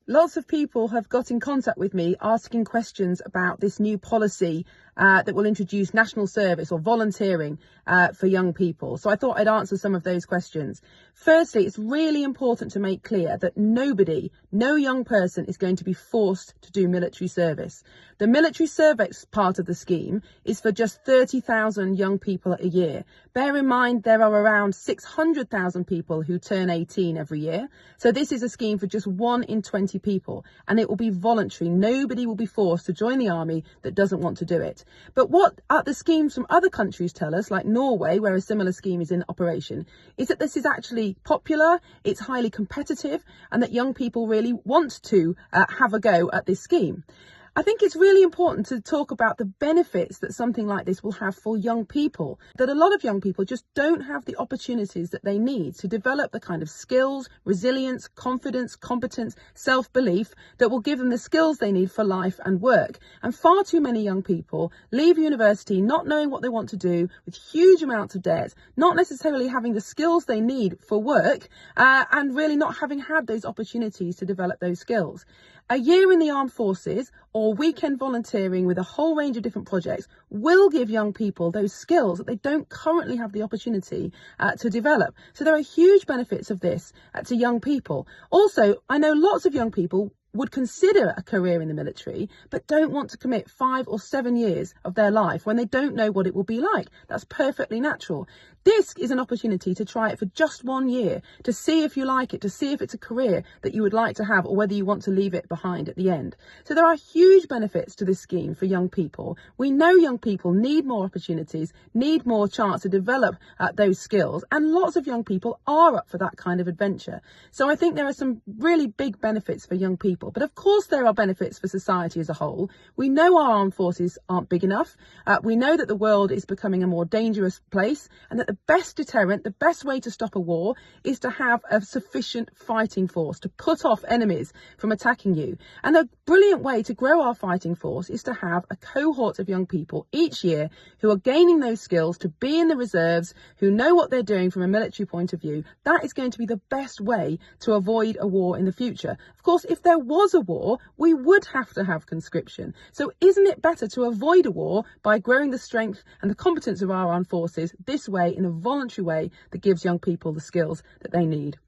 Lots of people have got in contact with me asking questions about this new policy that will introduce national service or volunteering for young people. So I thought I'd answer some of those questions. Firstly, it's really important to make clear that no young person is going to be forced to do military service. The military service part of the scheme is for just 30,000 young people a year. Bear in mind, there are around 600,000 people who turn 18 every year. So this is a scheme for just 1 in 20 people, and it will be voluntary. Nobody will be forced to join the army that doesn't want to do it. But what the schemes from other countries tell us, like Norway, where a similar scheme is in operation, is that this is actually popular, it's highly competitive, and that young people really want to have a go at this scheme. I think it's really important to talk about the benefits that something like this will have for young people, that a lot of young people just don't have the opportunities that they need to develop the kind of skills, resilience, confidence, competence, self-belief that will give them the skills they need for life and work. And far too many young people leave university not knowing what they want to do, with huge amounts of debt, not necessarily having the skills they need for work, and really not having had those opportunities to develop those skills. A year in the armed forces or weekend volunteering with a whole range of different projects will give young people those skills that they don't currently have the opportunity to develop. So there are huge benefits of this to young people. Also, I know lots of young people would consider a career in the military, but don't want to commit 5 or 7 years of their life when they don't know what it will be like. That's perfectly natural. This is an opportunity to try it for just 1 year, to see if you like it, to see if it's a career that you would like to have, or whether you want to leave it behind at the end. So there are huge benefits to this scheme for young people. We know young people need more opportunities, need more chance to develop those skills, and lots of young people are up for that kind of adventure. So I think there are some really big benefits for young people. But of course there are benefits for society as a whole. We know our armed forces aren't big enough. We know that the world is becoming a more dangerous place, and that the best deterrent, the best way to stop a war, is to have a sufficient fighting force to put off enemies from attacking you. And a brilliant way to grow our fighting force is to have a cohort of young people each year who are gaining those skills to be in the reserves, who know what they're doing from a military point of view. That is going to be the best way to avoid a war in the future. Of course, if there was a war, we would have to have conscription. So isn't it better to avoid a war by growing the strength and the competence of our armed forces this way, in a voluntary way that gives young people the skills that they need?